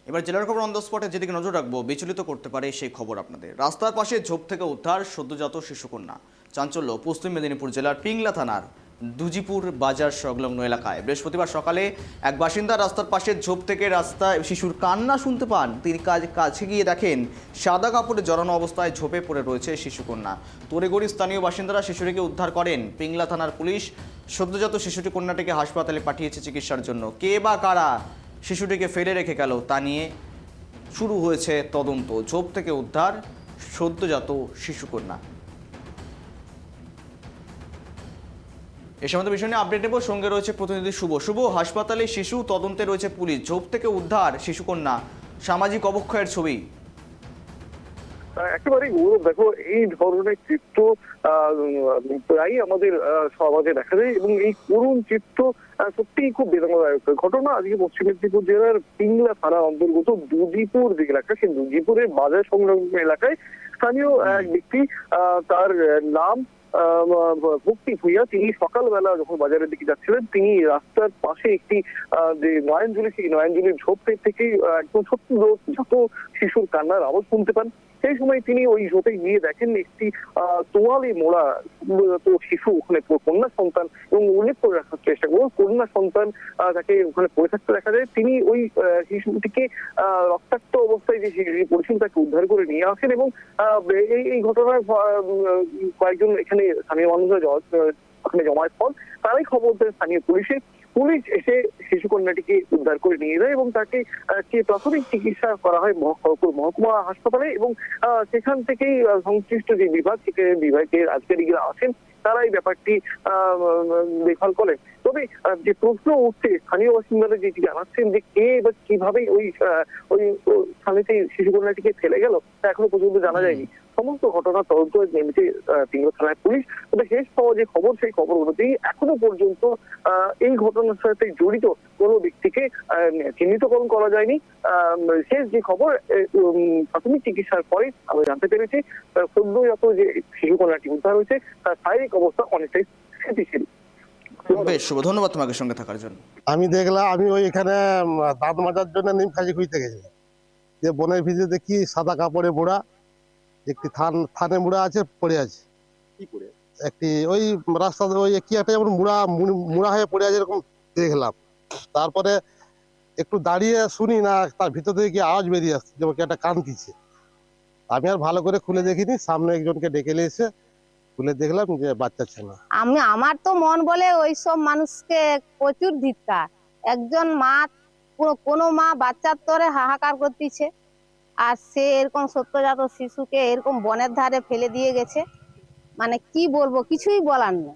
এবার জেলার খবর অন দ্য স্পটে যেদিকে নজর রাখবো বিচলিত করতে পারে সেই খবর আপনাদের। রাস্তার পাশে ঝোপ থেকে উদ্ধার সদ্যজাত শিশুকন্যা। চাঞ্চল্য পশ্চিম মেদিনীপুর জেলার পিংলা থানার দুজিপুর বাজার সংলগ্ন এলাকায় বৃহস্পতিবার সকালে এক বাসিন্দা রাস্তার পাশে ঝোপ থেকে রাস্তায় শিশুর কান্না শুনতে পান। তিনি কাছে গিয়ে দেখেন সাদা কাপড়ে জড়ানো অবস্থায় ঝোপে পড়ে রয়েছে শিশুকন্যা। তড়িঘড়ি স্থানীয় বাসিন্দারা শিশুটিকে উদ্ধার করেন। পিংলা থানার পুলিশ সদ্যজাত শিশুটি কন্যাটিকে হাসপাতালে পাঠিয়েছে চিকিৎসার জন্য। কে বা কারা শিশুটিকে ফেলে রেখে গেল তা নিয়ে শুরু হয়েছে তদন্ত। ঝোপ থেকে উদ্ধার সদ্যজাত শিশুকন্যা। এ সম্বন্ধে বিষয় নিয়ে আপডেট নেব, সঙ্গে রয়েছে প্রতিনিধি শুভ। শুভ, হাসপাতালে শিশু, তদন্তে রয়েছে পুলিশ, ঝোপ থেকে উদ্ধার শিশুকন্যা, সামাজিক অবক্ষয়ের ছবি। একেবারেই দেখো, এই ধরনের চিত্র প্রায় আমাদের সমাজে দেখা যায় এবং এই করুণ চিত্র সত্যিই খুব বেদনাদায়ক ঘটনা। আজকে পশ্চিম মেদিনীপুর জেলার পিংলা থানার অন্তর্গত দুজিপুর যে এলাকা, সেই দুজিপুরের বাজার সংলগ্ন এলাকায় স্থানীয় এক ব্যক্তি, তার নাম ভক্তি ভুইয়া, তিনি সকালবেলা যখন বাজারের দিকে যাচ্ছিলেন, তিনি রাস্তার পাশে একটি যে নয়নজুলি, সেই নয়নজুলির ঝোপ থেকে একদম যত শিশুর কান্নার আওয়াজ শুনতে পান। সেই সময় তিনি ওই ঝোপে গিয়ে দেখেন একটি তোয়ালে মোড়া শিশু, ওখানে কন্যা সন্তান, এবং উল্লেখ করে রাখার চেষ্টা করবো কন্যা সন্তান তাকে ওখানে পড়ে থাকতে দেখা যায়। তিনি ওই শিশুটিকে রক্তাক্ত অবস্থায় যে শিশুটি পড়েছিল তাকে উদ্ধার করে নিয়ে আসেন এবং এই ঘটনায় কয়েকজন এখানে স্থানীয় মানুষরা ওখানে জমায়েত হন। তারাই খবর দেন স্থানীয় পুলিশে। পুলিশ এসে শিশু কন্যাটিকে উদ্ধার করে নিয়ে যায় এবং তাকে প্রাথমিক চিকিৎসা করা হয় মহকুমা হাসপাতালে, এবং সেখান থেকেই সংশ্লিষ্ট যে বিভাগের আধিকারিকরা আছেন তারা এই ব্যাপারটি দেখভাল করেন। তবে যে প্রশ্ন উঠছে, স্থানীয় বাসিন্দারা যেটি জানাচ্ছেন যে কে বা কিভাবে ওই স্থানে শিশু কন্যাটিকে ফেলে গেল তা এখনো পর্যন্ত জানা যায়নি। সমস্ত ঘটনার তদন্ত নেমেছে পিংলা থানার পুলিশ। তবে শেষ পাওয়া যে খবর, সেই খবর অনুযায়ী এখনো পর্যন্ত এই ঘটনার সাথে জড়িত কোনো ব্যক্তিকে চিহ্নিতকরণ করা যায়নি। শেষ যে খবর, প্রাথমিক চিকিৎসার পরে আমরা জানতে পেরেছি সদ্যজাত যে শিশু কন্যাটি উদ্ধার হয়েছে তার শারীরিক অবস্থা অনেকটাই স্থিতিশীল। বেশ শুভ, ধন্যবাদ তোমাকে সঙ্গে থাকার জন্য। আমি দেখলাম, আমি ওই এখানে দাঁত মাজার জন্য নিম খাজি খুঁজতে গেছিলাম, যে বনের ভিতরে দেখি সাদা কাপড়ে মোড়া একটি থানে মুড়া আছে, পড়ে আছে একটি ওই রাস্তাতে, ওই কি একটা যেমন মুড়া হয়ে পড়ে আছে এরকম দেখলাম। তারপরে একটু দাঁড়িয়ে শুনি না, তার ভিতর থেকে কি আওয়াজ বেরিয়ে আসছে, যেমন কি একটা কাঁদতিছে। আমি আর ভালো করে খুলে দেখিনি, সামনে একজনকে ডেকে নিয়ে এসে খুলে দেখলাম যে বাচ্চা ছেলে। আমার তো মন বলে ওইসব মানুষকে প্রচুর ধিক্কার। একজন মা, কোনো মা বাচ্চার তরে হাহাকার করতেছে, আর সে এরকম সদ্যজাত শিশুকে এরকম বনের ধারে ফেলে দিয়ে গেছে। মানে কি বলবো, কিছুই বলার নেই।